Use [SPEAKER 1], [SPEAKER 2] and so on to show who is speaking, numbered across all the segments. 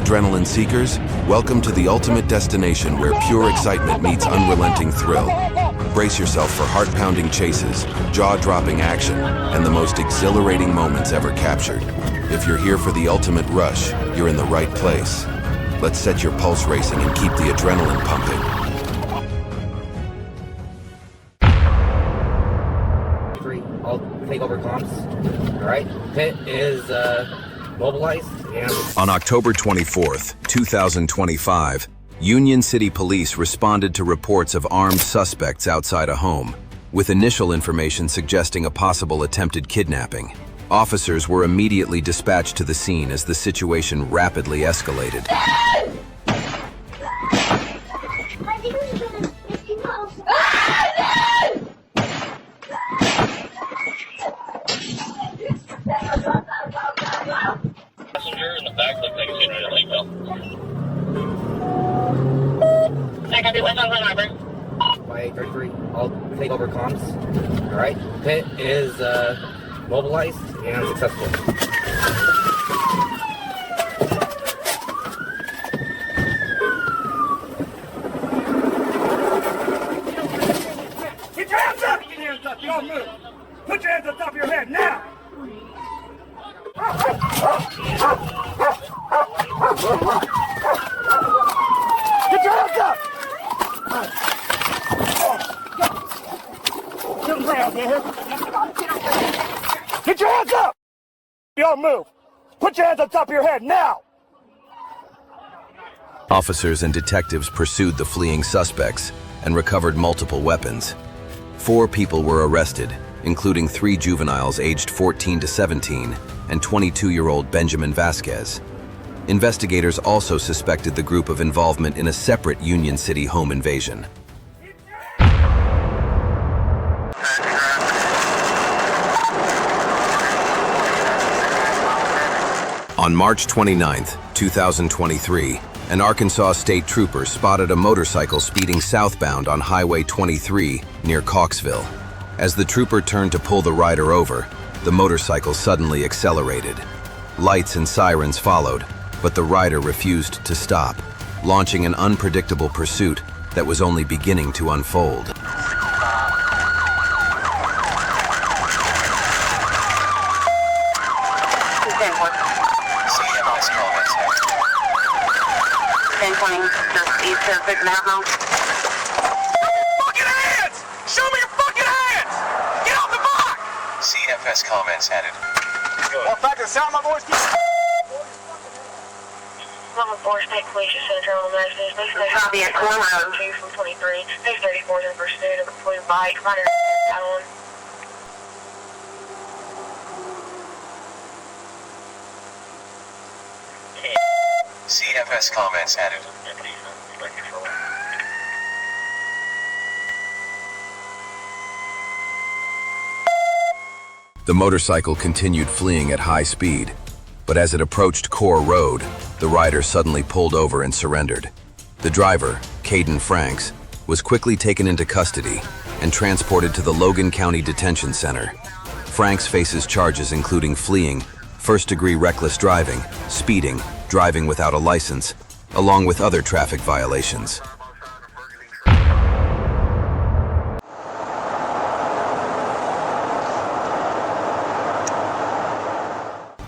[SPEAKER 1] adrenaline seekers, welcome to the ultimate destination where pure excitement meets unrelenting thrill. Brace yourself for heart-pounding chases, jaw-dropping action, and the most exhilarating moments ever captured. If you're here for the ultimate rush, you're in the right place. Let's set your pulse racing and keep the adrenaline pumping.
[SPEAKER 2] I'll take over comms. All right, pit is mobilized. And
[SPEAKER 1] on October 24th, 2025, Union City Police responded to reports of armed suspects outside a home, with initial information suggesting a possible attempted kidnapping. Officers were immediately dispatched to the scene as the situation rapidly escalated.
[SPEAKER 3] Passenger in the back looks like it's getting ready to leave.
[SPEAKER 2] By 33, I'll take over comms. All right, pit is mobilized and successful.
[SPEAKER 4] Get your hands up! Get your hands up! Don't move! Put your hands on top of your head now! Get your hands up! Get your hands up! Don't move! Put your hands on top of your head now!
[SPEAKER 1] Officers and detectives pursued the fleeing suspects and recovered multiple weapons. 4 people were arrested, including 3 juveniles aged 14 to 17 and 22-year-old Benjamin Vasquez. Investigators also suspected the group of involvement in a separate Union City home invasion. On March 29, 2023, an Arkansas state trooper spotted a motorcycle speeding southbound on Highway 23 near Coxville. As the trooper turned to pull the rider over, the motorcycle suddenly accelerated. Lights and sirens followed, but the rider refused to stop, launching an unpredictable pursuit that was only beginning to unfold.
[SPEAKER 4] Fucking hands! Show me your fucking hands! Get off the box!
[SPEAKER 5] CFS comments added.
[SPEAKER 4] Well, in fact, the sound of my voice keeps...
[SPEAKER 6] Level 4 State Police Center on the message. This is
[SPEAKER 7] Copy at Camaro.
[SPEAKER 6] 2 from 23. Page 34 is in pursuit of a blue bike. Rider Alan.
[SPEAKER 5] CFS comments added.
[SPEAKER 1] The motorcycle continued fleeing at high speed, but as it approached Core Road, the rider suddenly pulled over and surrendered. The driver, Caden Franks, was quickly taken into custody and transported to the Logan County Detention Center. Franks faces charges including fleeing, first-degree reckless driving, speeding, driving without a license, along with other traffic violations.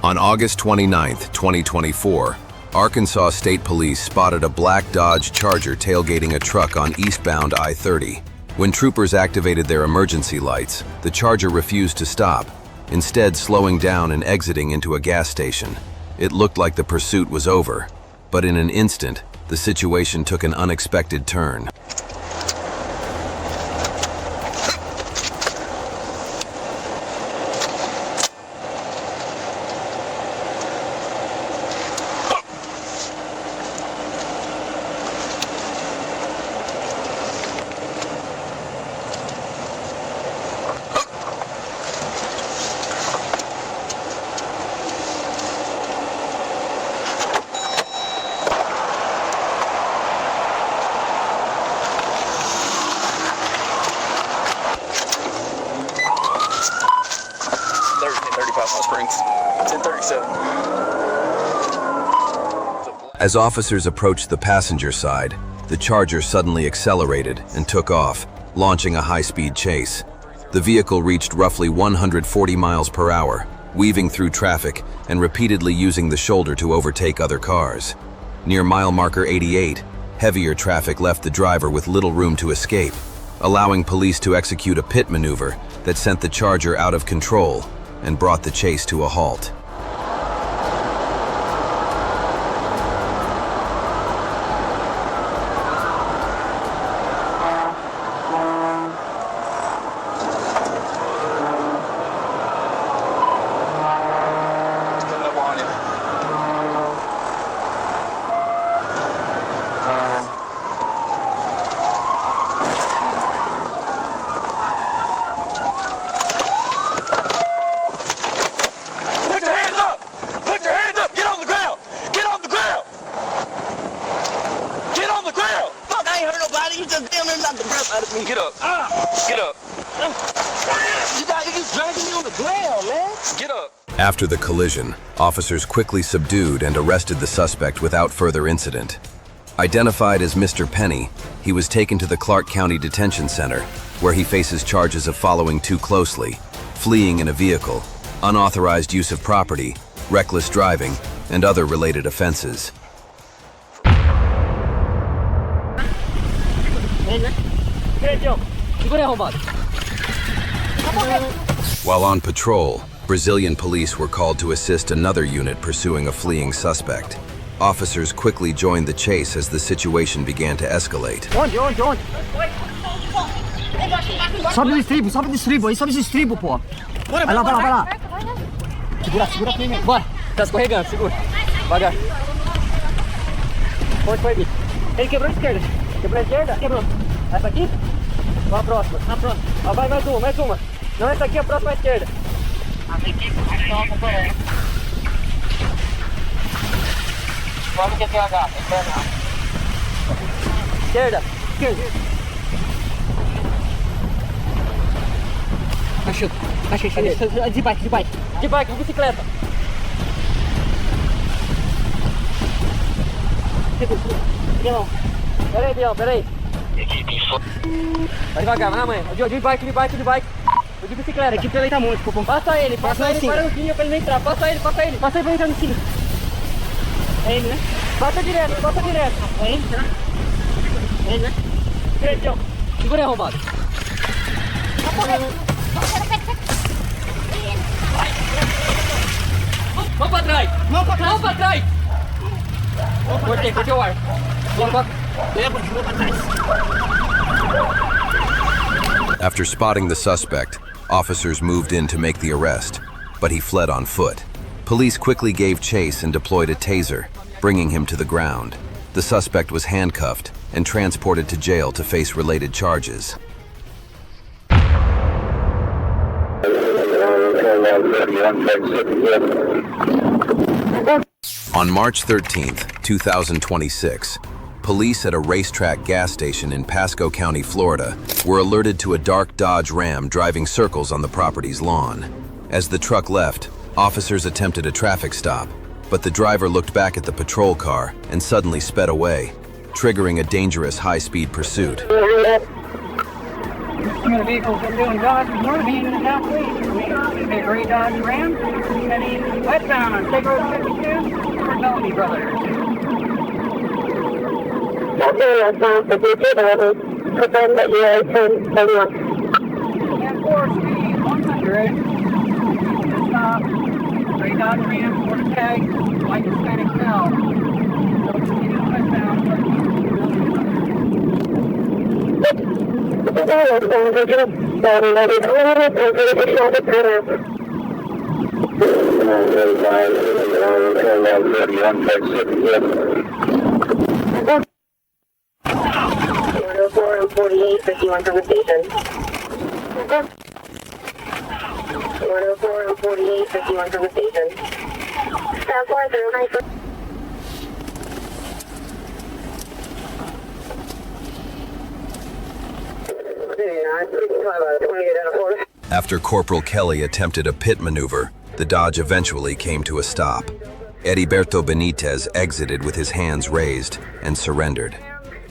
[SPEAKER 1] On August 29, 2024, Arkansas State Police spotted a black Dodge Charger tailgating a truck on eastbound I-30. When troopers activated their emergency lights, the Charger refused to stop, instead slowing down and exiting into a gas station. It looked like the pursuit was over, but in an instant, the situation took an unexpected turn. As officers approached the passenger side, the Charger suddenly accelerated and took off, launching a high-speed chase. The vehicle reached roughly 140 miles per hour, weaving through traffic and repeatedly using the shoulder to overtake other cars. Near mile marker 88, heavier traffic left the driver with little room to escape, allowing police to execute a pit maneuver that sent the Charger out of control and brought the chase to a halt.
[SPEAKER 3] Get up. Get up.
[SPEAKER 7] You dragging me on the ground, man.
[SPEAKER 3] Get up.
[SPEAKER 1] After the collision, officers quickly subdued and arrested the suspect without further incident. Identified as Mr. Penny, he was taken to the Clark County Detention Center, where he faces charges of following too closely, fleeing in a vehicle, unauthorized use of property, reckless driving, and other related offenses. While on patrol, Brazilian police were called to assist another unit pursuing a fleeing suspect. Officers quickly joined the chase as the situation began to escalate.
[SPEAKER 7] Onde? Sobe no estribo aí, sobe esse estribo, pô. Vai lá. Segura firme. Bora. Tá escorregando, segura. Devagar. Foi, bicho. Ele quebrou a esquerda. Quebrou a esquerda? Quebrou. Essa aqui? Vai a próxima. Ó, vai mais uma. Não, essa aqui é a próxima à esquerda. Vamos que tem a gata. Esquerda. Achei. De bike. De bicicleta. Não. Peraí. Vai devagar, vai na mãe. De bike. O de bicicleta. Aqui pela muito, pô. Passa ele, para no fim pra ele não entrar. Passa ele. Passa ele pra entrar no fim. É ele, né? Passa direto. É ele, tá? É ele, né? Direitão. Segura aí, arrombado. Vamos pra trás. Cortei o ar. Leva pra trás.
[SPEAKER 1] After spotting the suspect, officers moved in to make the arrest, but he fled on foot. Police quickly gave chase and deployed a taser, bringing him to the ground. The suspect was handcuffed and transported to jail to face related charges. On March 13th, 2026, police at a racetrack gas station in Pasco County, Florida, were alerted to a dark Dodge Ram driving circles on the property's lawn. As the truck left, officers attempted a traffic stop, but the driver looked back at the patrol car and suddenly sped away, triggering a dangerous high-speed pursuit.
[SPEAKER 8] The vehicle's been doing Dodge moving in the southwest. A gray Dodge Ram heading westbound on State Road 52 for Melody Brothers. And 4 speed 100. Stop. Gray Dodge Ram, 40 tag, white Hispanic cell. Westbound.
[SPEAKER 6] and 48, 51 from the station. 104 and 48, 51 from the station. South 409.
[SPEAKER 1] After Corporal Kelly attempted a pit maneuver, the Dodge eventually came to a stop. Heriberto Benitez exited with his hands raised and surrendered.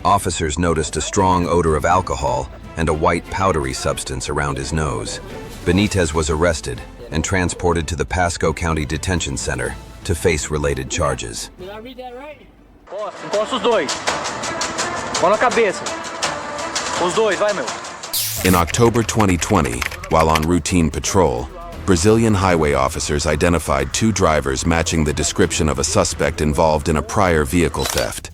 [SPEAKER 1] Officers noticed a strong odor of alcohol and a white powdery substance around his nose. Benitez was arrested and transported to the Pasco County Detention Center to face related charges.
[SPEAKER 7] Did I read that right? Encosta os dois. Mão na cabeça. Os dois, vai, meu.
[SPEAKER 1] In October 2020, while on routine patrol, Brazilian highway officers identified 2 drivers matching the description of a suspect involved in a prior vehicle theft.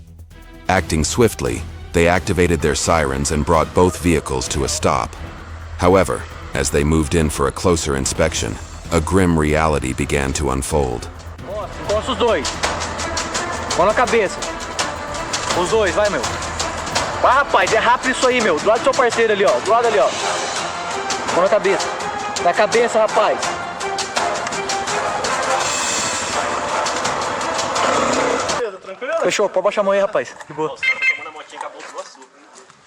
[SPEAKER 1] Acting swiftly, they activated their sirens and brought both vehicles to a stop. However, as they moved in for a closer inspection, a grim reality began to unfold.
[SPEAKER 7] Encosta os dois. Mão na cabeça. Os dois, vai, meu. Vai, rapaz, é rápido isso aí, meu. Do lado do seu parceiro ali, ó. Do lado ali, ó. Mão na cabeça. Na cabeça, rapaz. Fechou, pode baixar a mão aí, rapaz. De boa.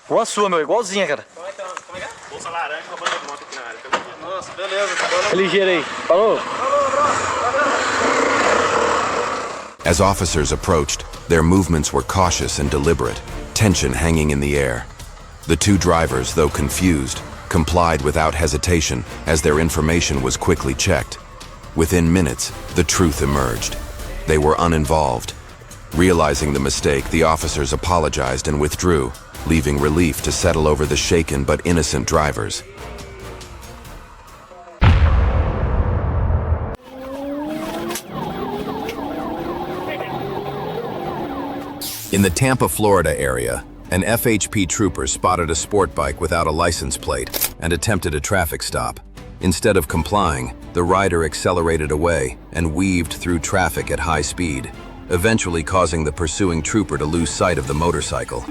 [SPEAKER 7] Igual a sua, meu. Igualzinha, cara.
[SPEAKER 3] Como é que é? Bolsa laranja com a banda de moto aqui na área. Nossa, beleza.
[SPEAKER 7] É ligeiro aí. Falou?
[SPEAKER 1] As officers approached, their movements were cautious and deliberate, tension hanging in the air. The 2 drivers, though confused, complied without hesitation as their information was quickly checked. Within minutes, the truth emerged. They were uninvolved. Realizing the mistake, the officers apologized and withdrew, leaving relief to settle over the shaken but innocent drivers. In the Tampa, Florida area, an FHP trooper spotted a sport bike without a license plate and attempted a traffic stop. Instead of complying, the rider accelerated away and weaved through traffic at high speed, eventually causing the pursuing trooper to lose sight of the motorcycle.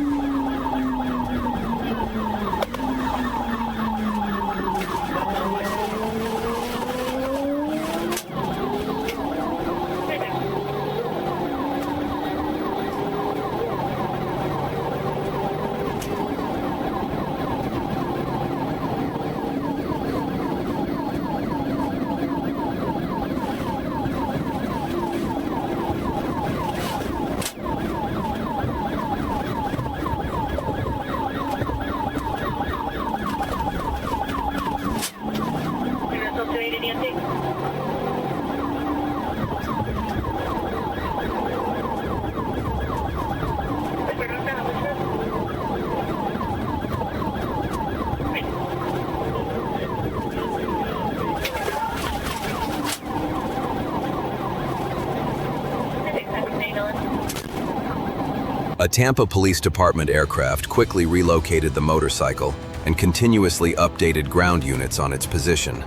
[SPEAKER 1] A Tampa Police Department aircraft quickly relocated the motorcycle and continuously updated ground units on its position.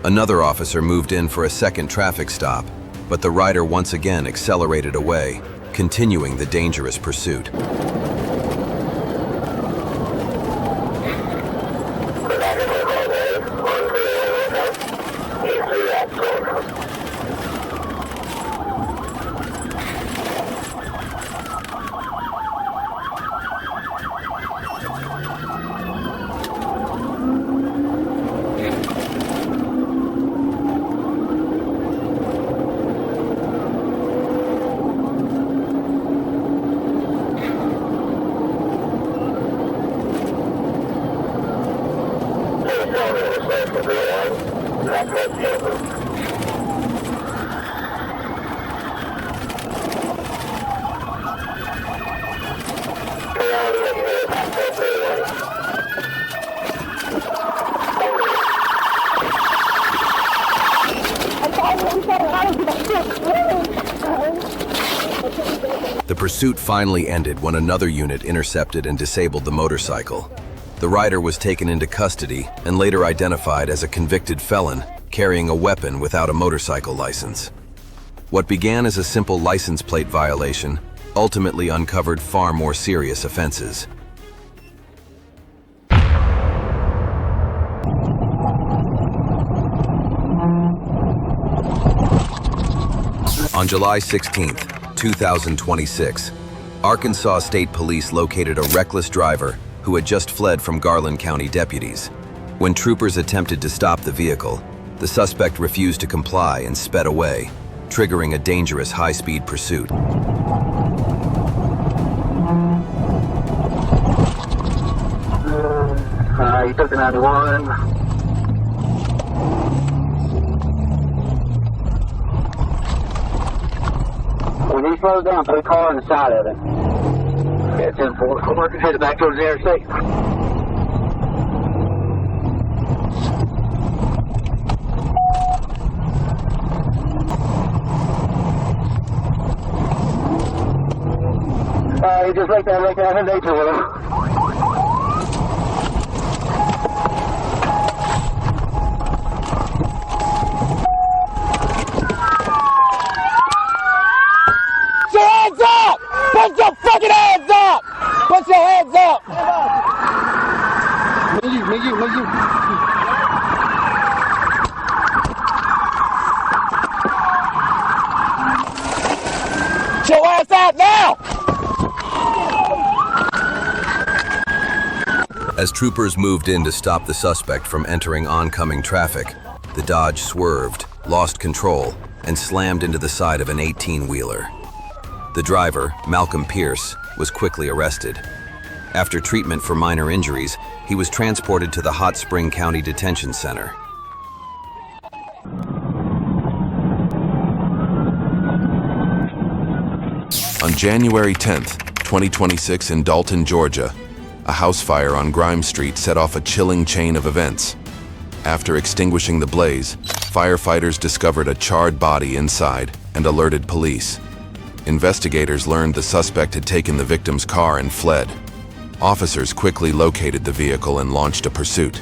[SPEAKER 1] Another officer moved in for a second traffic stop, but the rider once again accelerated away, continuing the dangerous pursuit. The pursuit finally ended when another unit intercepted and disabled the motorcycle. The rider was taken into custody and later identified as a convicted felon carrying a weapon without a motorcycle license. What began as a simple license plate violation ultimately uncovered far more serious offenses. On July 16, 2026, Arkansas State Police located a reckless driver who had just fled from Garland County deputies. When troopers attempted to stop the vehicle, the suspect refused to comply and sped away, triggering a dangerous high-speed pursuit.
[SPEAKER 6] You took the 91. When he slows down, put a car on the side of it. Yeah, 10-4. I'm working headed back towards the interstate. He just like that, and nature with him.
[SPEAKER 4] Hands up! Put your fucking hands up! Put your hands up!
[SPEAKER 6] Me, you.
[SPEAKER 4] Get your ass out now!
[SPEAKER 1] As troopers moved in to stop the suspect from entering oncoming traffic, the Dodge swerved, lost control, and slammed into the side of an 18-wheeler. The driver, Malcolm Pierce, was quickly arrested. After treatment for minor injuries, he was transported to the Hot Spring County Detention Center.
[SPEAKER 9] On January 10th, 2026 in Dalton, Georgia, a house fire on Grimes Street set off a chilling chain of events. After extinguishing the blaze, firefighters discovered a charred body inside and alerted police. Investigators learned the suspect had taken the victim's car and fled. Officers quickly located the vehicle and launched a pursuit.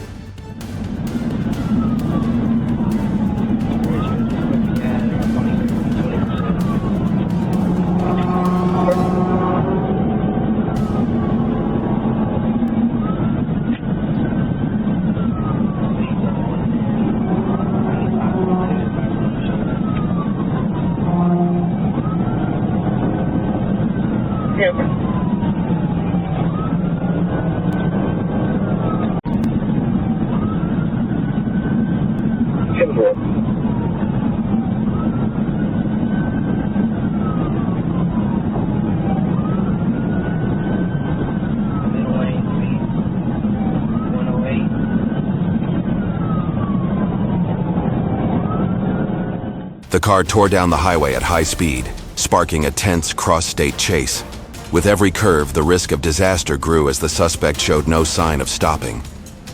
[SPEAKER 9] The car tore down the highway at high speed, sparking a tense cross-state chase. With every curve, the risk of disaster grew as the suspect showed no sign of stopping.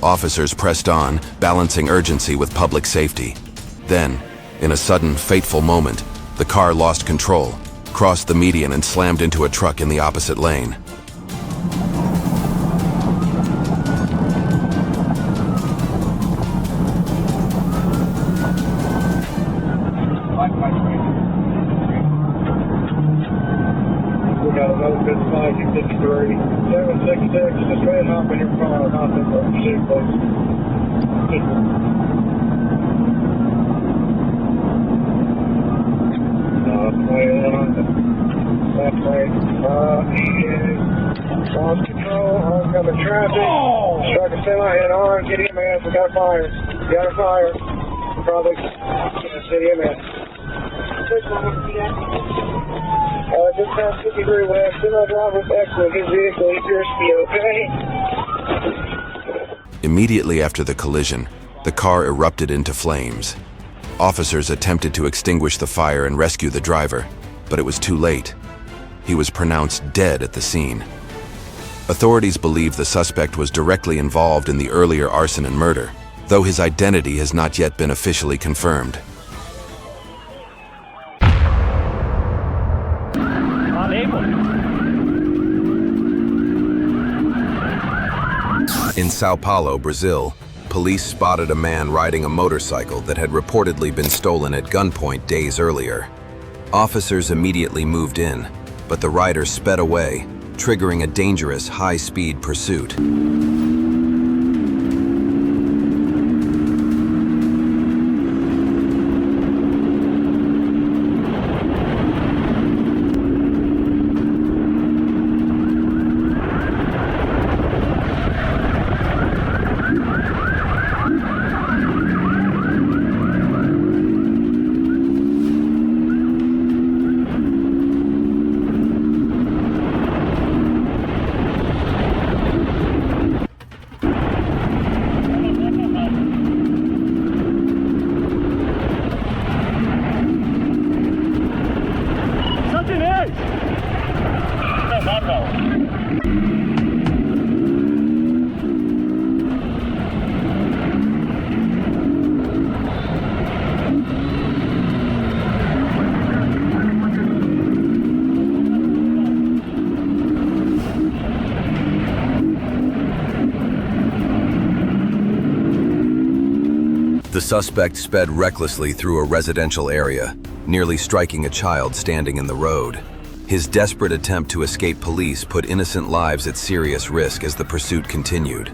[SPEAKER 9] Officers pressed on, balancing urgency with public safety. Then, in a sudden, fateful moment, the car lost control, crossed the median and slammed into a truck in the opposite lane.
[SPEAKER 6] Lost control, oncoming traffic. Struck a semi head on. City MS, we got a fire. We got a fire. Probably City MS. Just past 53 West, semi driver with excellent. His vehicle appears to be okay.
[SPEAKER 9] Immediately after the collision, the car erupted into flames. Officers attempted to extinguish the fire and rescue the driver, but it was too late. He was pronounced dead at the scene. Authorities believe the suspect was directly involved in the earlier arson and murder, though his identity has not yet been officially confirmed.
[SPEAKER 1] In Sao Paulo, Brazil, police spotted a man riding a motorcycle that had reportedly been stolen at gunpoint days earlier. Officers immediately moved in, but the rider sped away, triggering a dangerous high-speed pursuit. The suspect sped recklessly through a residential area, nearly striking a child standing in the road. His desperate attempt to escape police put innocent lives at serious risk as the pursuit continued.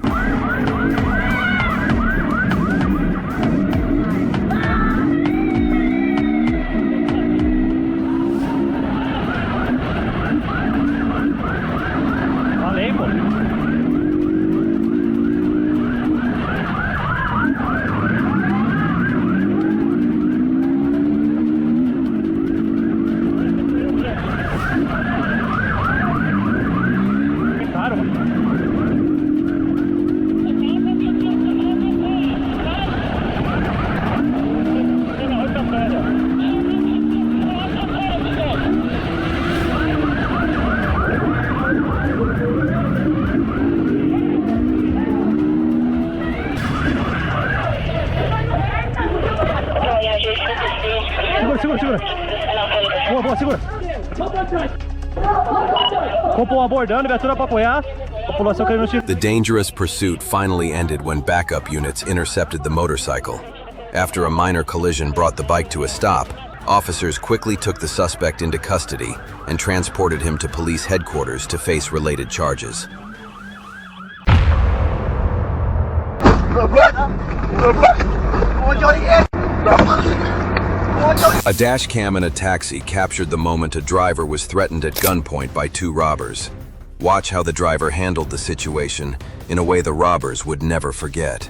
[SPEAKER 1] The dangerous pursuit finally ended when backup units intercepted the motorcycle. After a minor collision brought the bike to a stop, officers quickly took the suspect into custody and transported him to police headquarters to face related charges. A dash cam in a taxi captured the moment a driver was threatened at gunpoint by two robbers. Watch how the driver handled the situation in a way the robbers would never forget.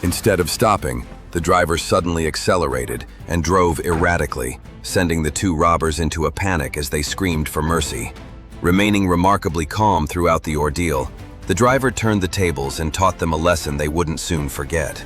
[SPEAKER 1] Instead of stopping, the driver suddenly accelerated and drove erratically, sending the two robbers into a panic as they screamed for mercy. Remaining remarkably calm throughout the ordeal, the driver turned the tables and taught them a lesson they wouldn't soon forget.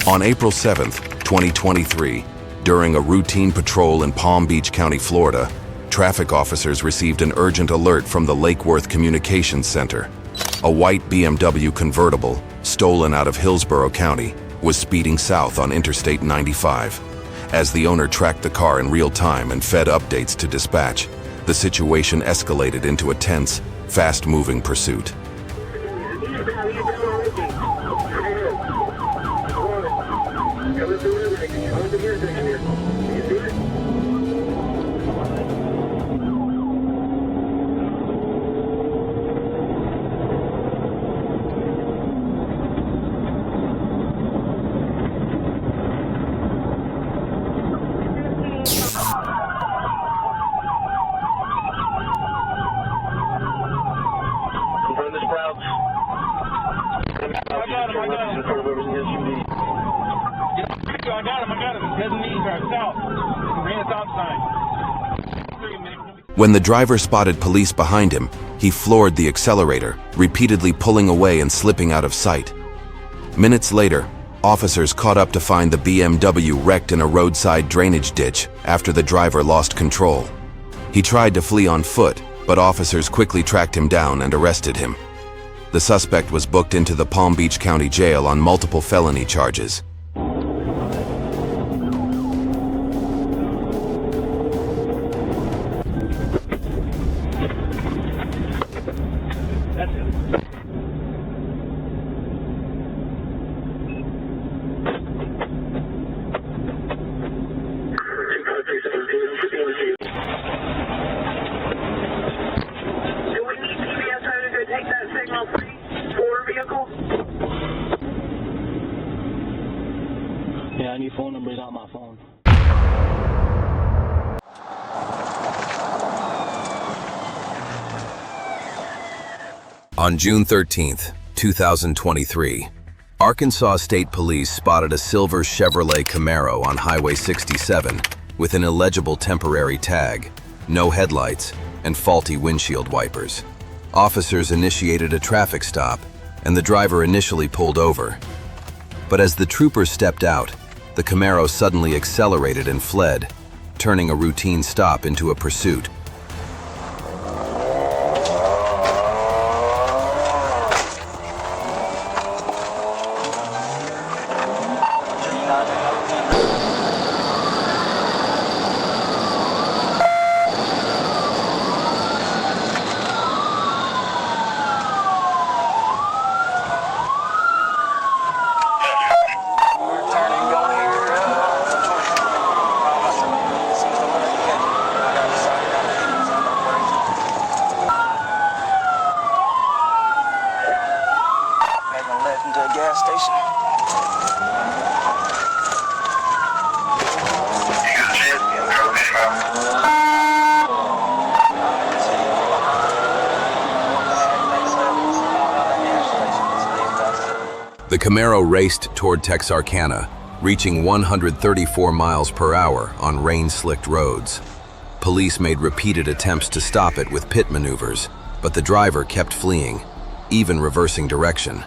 [SPEAKER 9] On April 7th, 2023, during a routine patrol in Palm Beach County, Florida, traffic officers received an urgent alert from the Lake Worth Communications Center. A white BMW convertible, stolen out of Hillsborough County, was speeding south on Interstate 95. As the owner tracked the car in real time and fed updates to dispatch, the situation escalated into a tense, fast-moving pursuit. When the driver spotted police behind him, he floored the accelerator, repeatedly pulling away and slipping out of sight. Minutes later, officers caught up to find the BMW wrecked in a roadside drainage ditch after the driver lost control. He tried to flee on foot, but officers quickly tracked him down and arrested him. The suspect was booked into the Palm Beach County Jail on multiple felony charges.
[SPEAKER 10] without my phone.
[SPEAKER 1] On June 13th, 2023, Arkansas State Police spotted a silver Chevrolet Camaro on Highway 67 with an illegible temporary tag, no headlights, and faulty windshield wipers. Officers initiated a traffic stop, and the driver initially pulled over. But as the troopers stepped out, the Camaro suddenly accelerated and fled, turning a routine stop into a pursuit. The Camaro raced toward Texarkana, reaching 134 miles per hour on rain-slicked roads. Police made repeated attempts to stop it with pit maneuvers, but the driver kept fleeing, even reversing direction.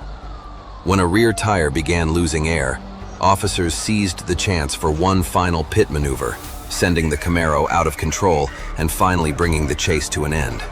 [SPEAKER 1] When a rear tire began losing air, officers seized the chance for one final pit maneuver, sending the Camaro out of control and finally bringing the chase to an end.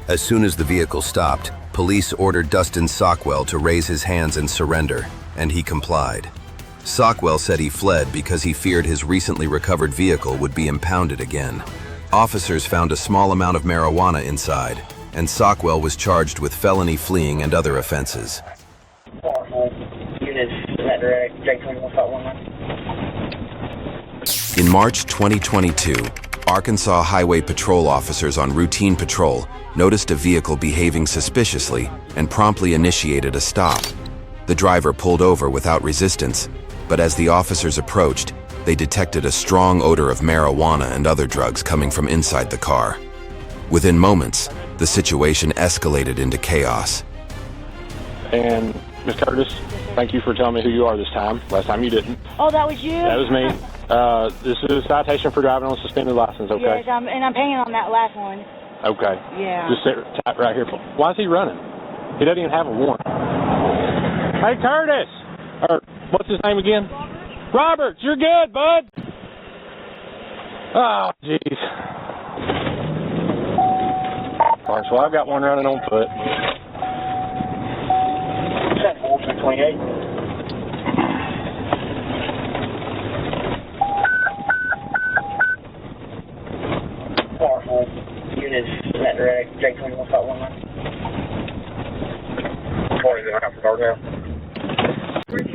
[SPEAKER 1] As soon as the vehicle stopped, police ordered Dustin Sockwell to raise his hands and surrender, and he complied. Sockwell said he fled because he feared his recently recovered vehicle would be impounded again. Officers found a small amount of marijuana inside, and Sockwell was charged with felony fleeing and other offenses. In March 2022, Arkansas Highway Patrol officers on routine patrol noticed a vehicle behaving suspiciously and promptly initiated a stop. The driver pulled over without resistance, but as the officers approached, they detected a strong odor of marijuana and other drugs coming from inside the car. Within moments, the situation escalated into chaos.
[SPEAKER 10] And Ms. Curtis, thank you for telling me who you are this time. Last time you didn't.
[SPEAKER 11] Oh, that was you?
[SPEAKER 10] That was me. This is a citation for driving on a suspended license, okay?
[SPEAKER 11] Yes, and I'm paying on that last one.
[SPEAKER 10] Okay.
[SPEAKER 11] Yeah.
[SPEAKER 10] Just sit tight right here. Why is he running? He doesn't even have a warrant. Hey, Curtis! Or, what's his name again? Roberts, you're good, bud! Oh, jeez. All right, so I've got one running on foot.
[SPEAKER 6] 28. Units at direct, J21.19. 20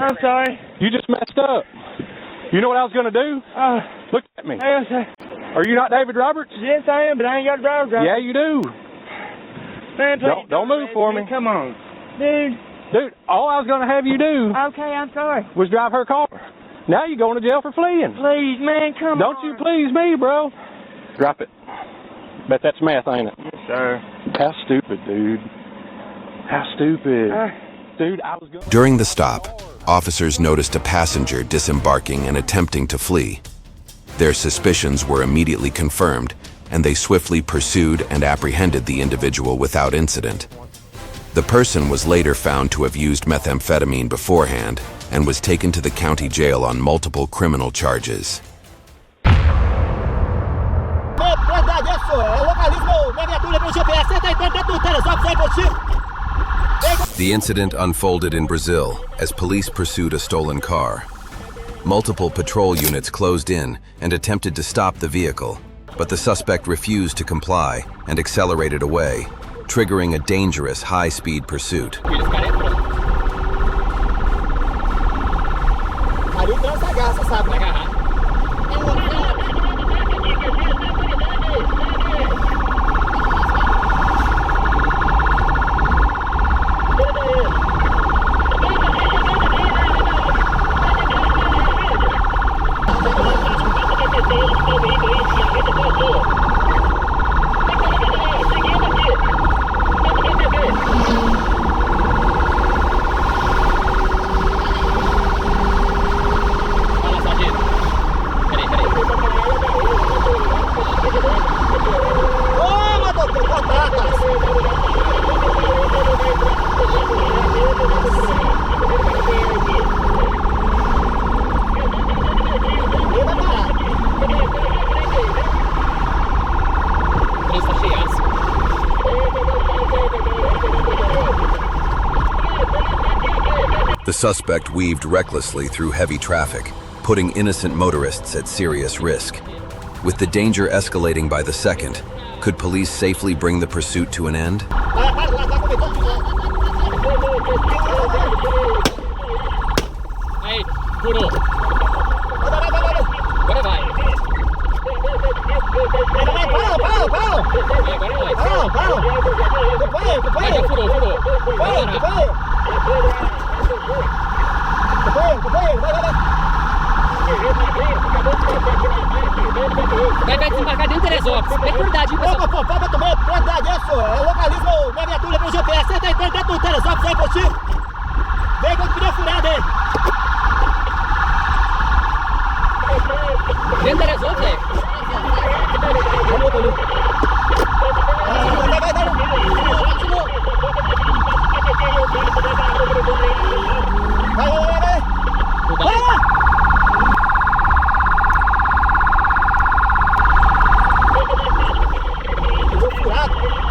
[SPEAKER 7] I'm sorry.
[SPEAKER 10] You just messed up. You know what I was going to do? Look at me.
[SPEAKER 7] Yes, sir.
[SPEAKER 10] Are you not David Roberts?
[SPEAKER 7] Yes, I am, but I ain't got a driver's license.
[SPEAKER 10] Yeah, you do.
[SPEAKER 7] Man, please
[SPEAKER 10] don't move for me.
[SPEAKER 7] Come on. Dude,
[SPEAKER 10] all I was going to have you do
[SPEAKER 7] okay, I'm sorry.
[SPEAKER 10] was drive her car. Now you're going to jail for fleeing.
[SPEAKER 7] Please, man, come on.
[SPEAKER 10] Don't you please me, bro. Drop it. Bet that's meth, ain't it?
[SPEAKER 7] Yes, sir.
[SPEAKER 10] How stupid, dude. How stupid. Dude, I was going...
[SPEAKER 9] During the stop, officers noticed a passenger disembarking and attempting to flee. Their suspicions were immediately confirmed, and they swiftly pursued and apprehended the individual without incident. The person was later found to have used methamphetamine beforehand and was taken to the county jail on multiple criminal charges.
[SPEAKER 1] The incident unfolded in Brazil as police pursued a stolen car. Multiple patrol units closed in and attempted to stop the vehicle, but the suspect refused to comply and accelerated away, triggering a dangerous high-speed pursuit. The suspect weaved recklessly through heavy traffic, putting innocent motorists at serious risk. With the danger escalating by the second, could police safely bring the pursuit to an end?
[SPEAKER 7] Vai desembarcar dentro de Teresópolis. Tem prioridade, hein, pessoal?
[SPEAKER 6] Pode tomar prioridade, isso. Localiza minha viatura pelo GPS. Você tá entrando dentro do Teresópolis aí, possível? Vem com o pneu furado aí.
[SPEAKER 7] Dentro de Teresópolis, velho?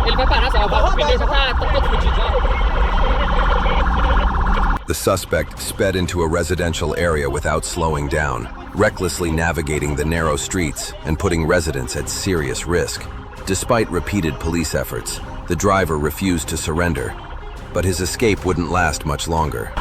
[SPEAKER 7] Ele vai parar, o pneu já tá todo fodido já.
[SPEAKER 1] The suspect sped into a residential area without slowing down, recklessly navigating the narrow streets and putting residents at serious risk. Despite repeated police efforts, the driver refused to surrender, but his escape wouldn't last much longer.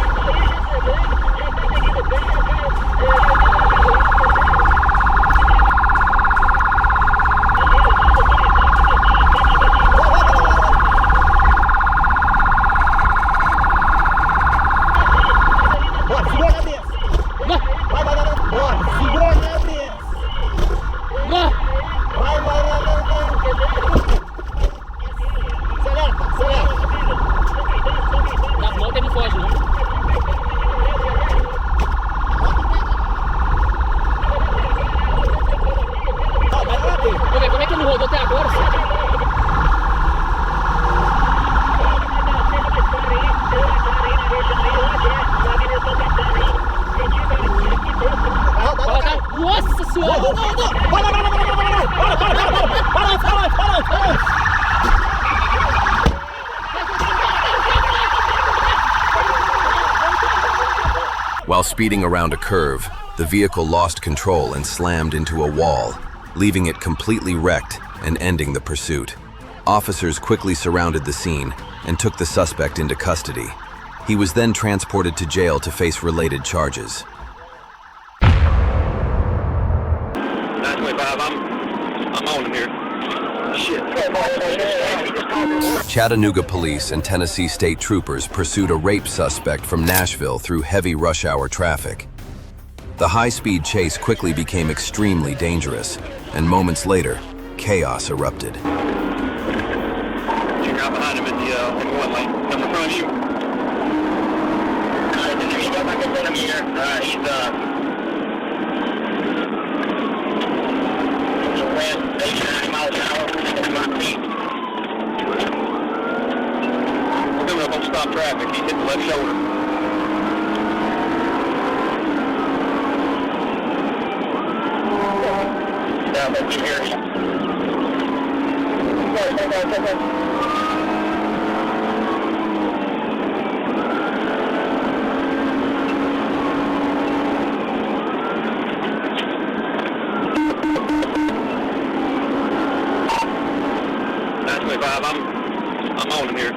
[SPEAKER 1] While speeding around a curve, the vehicle lost control and slammed into a wall, leaving it completely wrecked and ending the pursuit. Officers quickly surrounded the scene and took the suspect into custody. He was then transported to jail to face related charges.
[SPEAKER 3] 925, I'm on him here. Shit.
[SPEAKER 1] Chattanooga police and Tennessee state troopers pursued a rape suspect from Nashville through heavy rush hour traffic. The high-speed chase quickly became extremely dangerous, and moments later, chaos erupted.
[SPEAKER 3] You're out behind him in the one lane. Come in front of you. He's 80 miles an hour. We're coming up on stop traffic. He's hit the left shoulder. but we hear you. I'm on him here.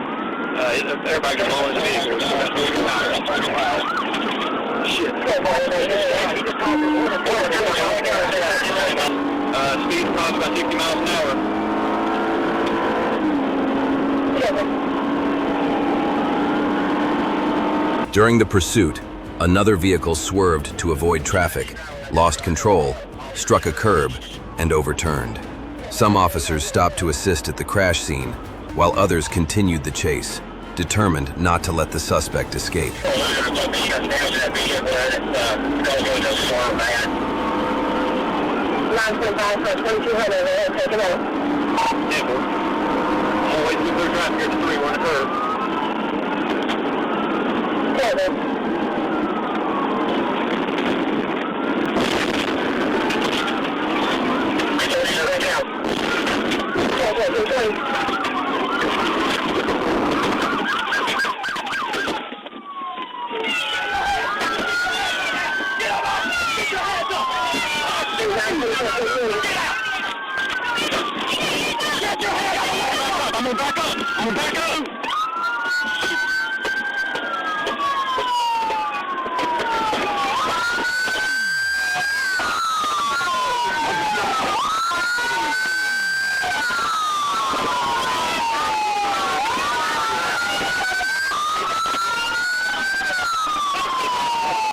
[SPEAKER 3] Everybody get on his vehicle. Shit. Speed probably about 60 miles an hour.
[SPEAKER 1] During the pursuit, another vehicle swerved to avoid traffic, lost control, struck a curb, and overturned. Some officers stopped to assist at the crash scene, while others continued the chase, determined not to let the suspect escape.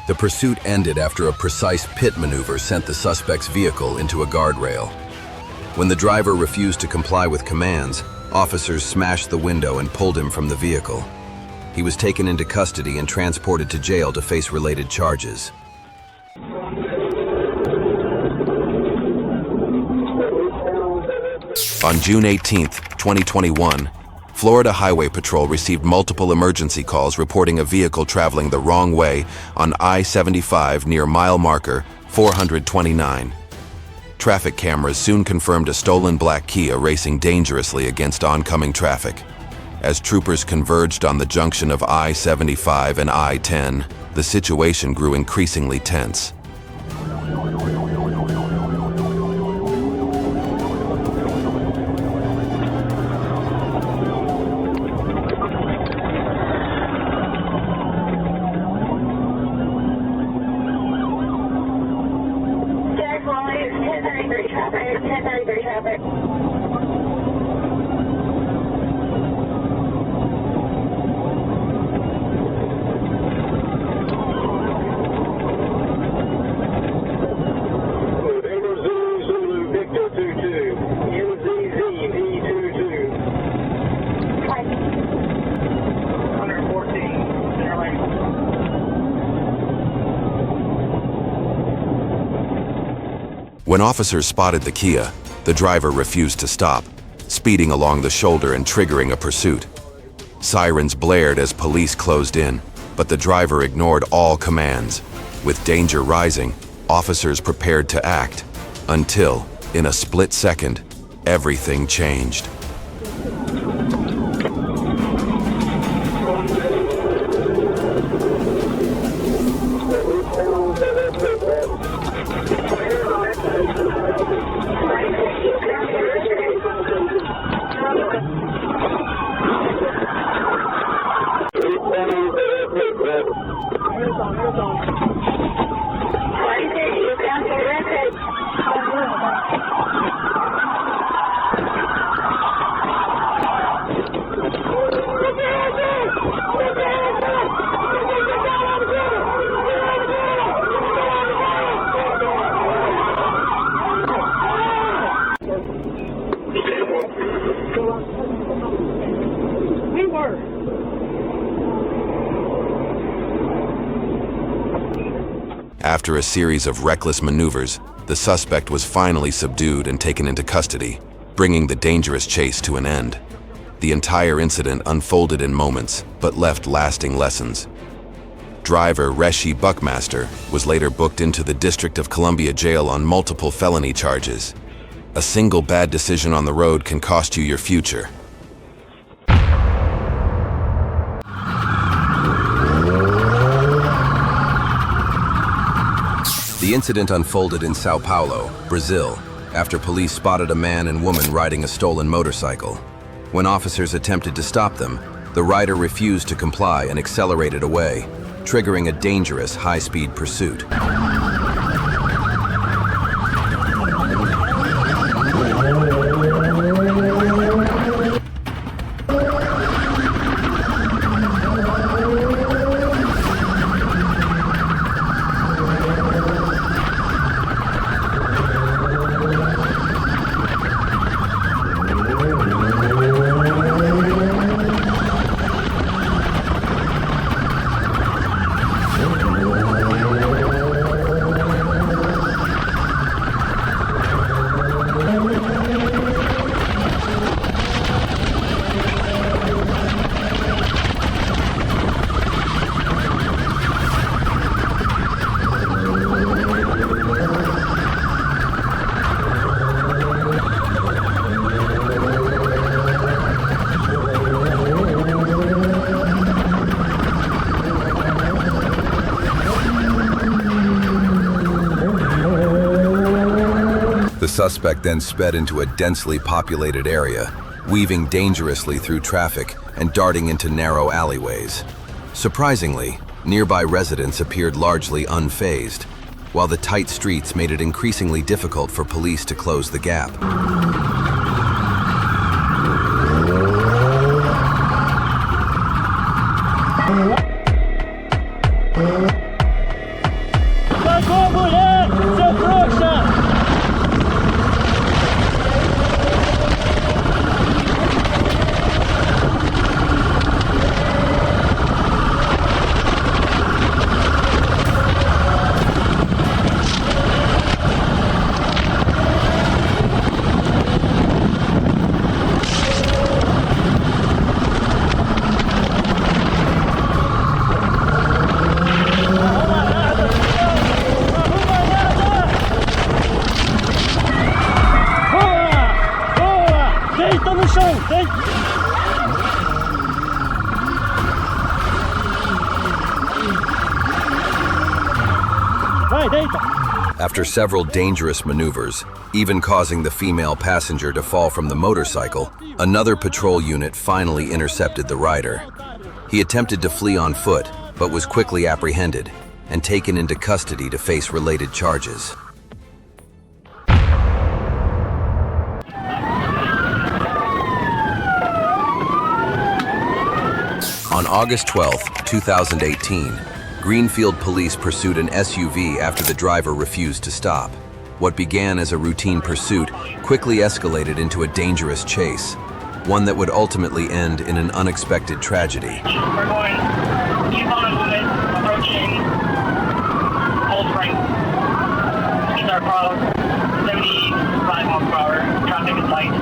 [SPEAKER 1] The pursuit ended after a precise pit maneuver sent the suspect's vehicle into a guardrail. When the driver refused to comply with commands, officers smashed the window and pulled him from the vehicle. He was taken into custody and transported to jail to face related charges.
[SPEAKER 9] On June 18, 2021, Florida Highway Patrol received multiple emergency calls reporting a vehicle traveling the wrong way on I-75 near mile marker 429. Traffic cameras soon confirmed a stolen black Kia racing dangerously against oncoming traffic. As troopers converged on the junction of I-75 and I-10, the situation grew increasingly tense. When officers spotted the Kia, the driver refused to stop, speeding along the shoulder and triggering a pursuit. Sirens blared as police closed in, but the driver ignored all commands. With danger rising, officers prepared to act, until, in a split second, everything changed. After a series of reckless maneuvers, the suspect was finally subdued and taken into custody, bringing the dangerous chase to an end. The entire incident unfolded in moments, but left lasting lessons. Driver Reshi Buckmaster was later booked into the District of Columbia jail on multiple felony charges. A single bad decision on the road can cost you your future.
[SPEAKER 1] The incident unfolded in Sao Paulo, Brazil, after police spotted a man and woman riding a stolen motorcycle. When officers attempted to stop them, the rider refused to comply and accelerated away, triggering a dangerous high-speed pursuit. The suspect then sped into a densely populated area, weaving dangerously through traffic and darting into narrow alleyways. Surprisingly, nearby residents appeared largely unfazed, while the tight streets made it increasingly difficult for police to close the gap. After several dangerous maneuvers, even causing the female passenger to fall from the motorcycle, another patrol unit finally intercepted the rider. He attempted to flee on foot, but was quickly apprehended and taken into custody to face related charges. On August 12, 2018, Greenfield police pursued an SUV after the driver refused to stop. What began as a routine pursuit quickly escalated into a dangerous chase, one that would ultimately end in an unexpected tragedy.
[SPEAKER 3] We're going eastbound movement, approaching Cold Spring. These are probably 75 miles per hour. Traffic is light.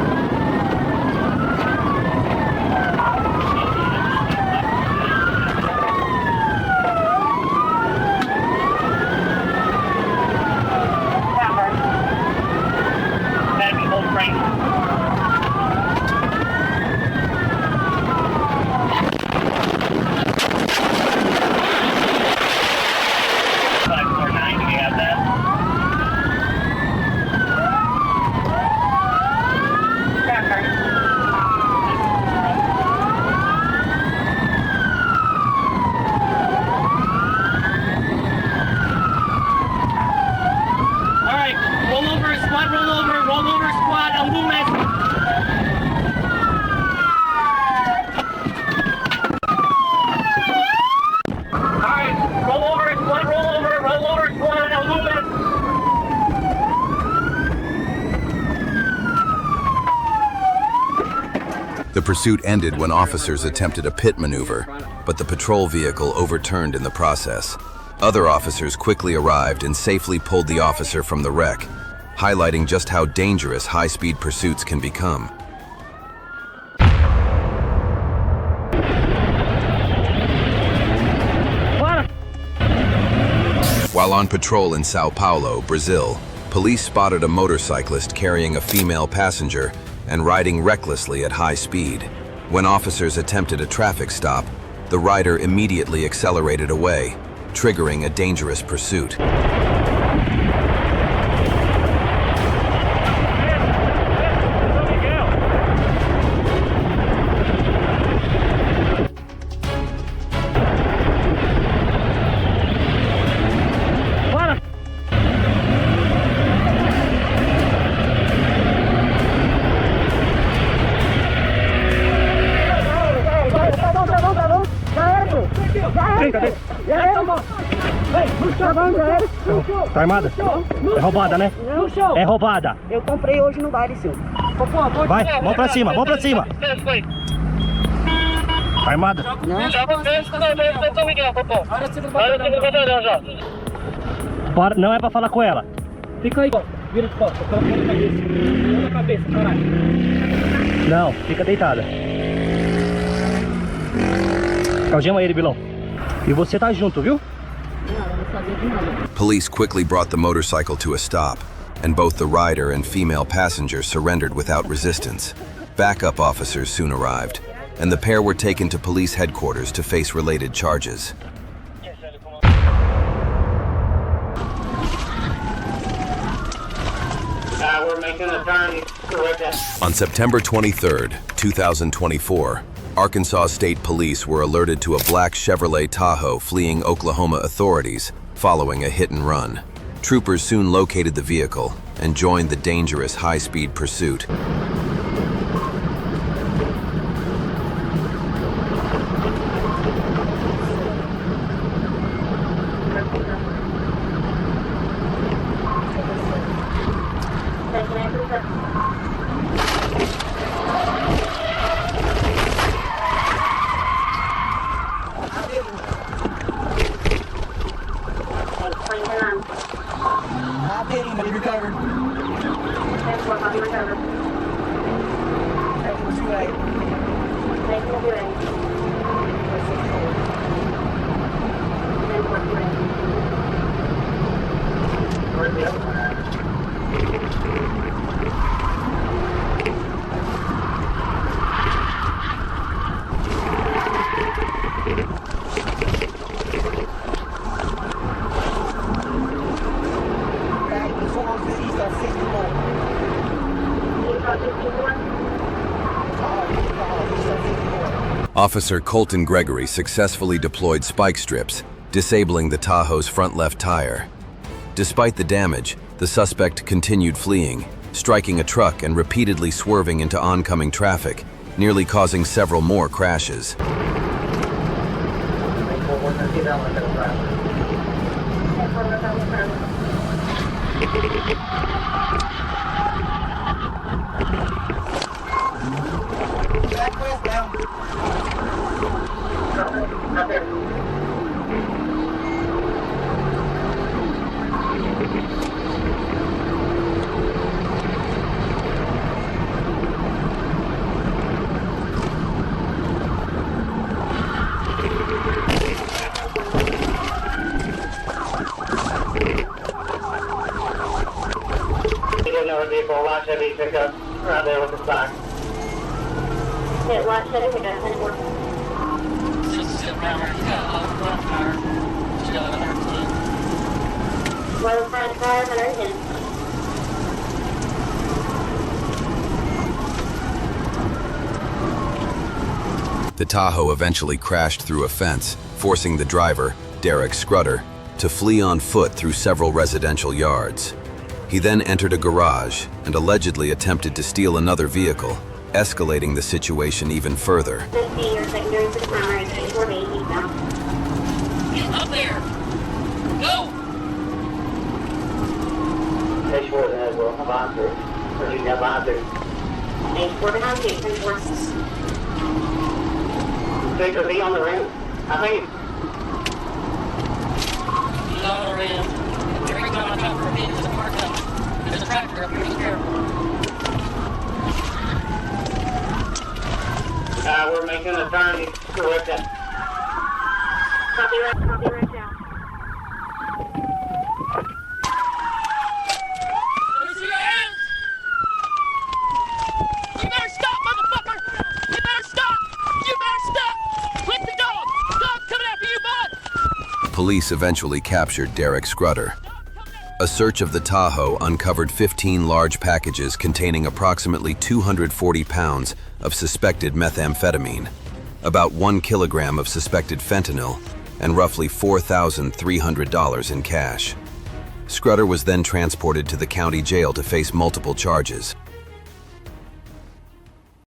[SPEAKER 1] The pursuit ended when officers attempted a pit maneuver, but the patrol vehicle overturned in the process. Other officers quickly arrived and safely pulled the officer from the wreck, highlighting just how dangerous high-speed pursuits can become. While on patrol in Sao Paulo, Brazil, Police spotted a motorcyclist carrying a female passenger and riding recklessly at high speed. When officers attempted a traffic stop, the rider immediately accelerated away, triggering a dangerous pursuit.
[SPEAKER 4] Tá armada? É roubada, né?
[SPEAKER 7] Não, show.
[SPEAKER 4] É roubada.
[SPEAKER 7] Eu comprei hoje no baile, senhor.
[SPEAKER 4] Vai, mão pra cima, mão pra cima. Tá armada? Para, não é pra falar com ela.
[SPEAKER 7] Fica aí, ó. Vira de costas. Coloca na cabeça. Vira na cabeça, caralho.
[SPEAKER 4] Não, fica deitada. Algema ele, Bilão. E você tá junto, viu?
[SPEAKER 1] Police quickly brought the motorcycle to a stop, and both the rider and female passenger surrendered without resistance. Backup officers soon arrived, and the pair were taken to police headquarters to face related charges.
[SPEAKER 6] We're making a turn.
[SPEAKER 1] On September 23rd, 2024, Arkansas State Police were alerted to a black Chevrolet Tahoe fleeing Oklahoma authorities following a hit and run. Troopers soon located the vehicle and joined the dangerous high-speed pursuit. Officer Colton Gregory successfully deployed spike strips, disabling the Tahoe's front left tire. Despite the damage, the suspect continued fleeing, striking a truck and repeatedly swerving into oncoming traffic, nearly causing several more crashes.
[SPEAKER 6] Another vehicle, watch heavy pickup, right there with the stock.
[SPEAKER 11] Yeah, watch heavy pickup, anymore. Well, front tires and everything.
[SPEAKER 1] The Tahoe eventually crashed through a fence, forcing the driver, Derek Scrutter, to flee on foot through several residential yards. He then entered a garage and allegedly attempted to steal another vehicle, escalating the situation even further.
[SPEAKER 11] Your secondary for the primary, 34 eastbound.
[SPEAKER 3] Get up there! Go!
[SPEAKER 6] Page 4 as well, behind her. Or you got behind her.
[SPEAKER 11] Page 4 behind you, 34.
[SPEAKER 6] Victor, be on the rim. I think
[SPEAKER 3] He's on the rim. Every time I drop for a bit, there's a car coming. There's a tractor up here, be careful.
[SPEAKER 6] we're making a turn. Correct that.
[SPEAKER 11] Copy right now.
[SPEAKER 1] Police eventually captured Derek Scrutter. A search of the Tahoe uncovered 15 large packages containing approximately 240 pounds of suspected methamphetamine, about 1 kilogram of suspected fentanyl, and roughly $4,300 in cash. Scrutter was then transported to the county jail to face multiple charges.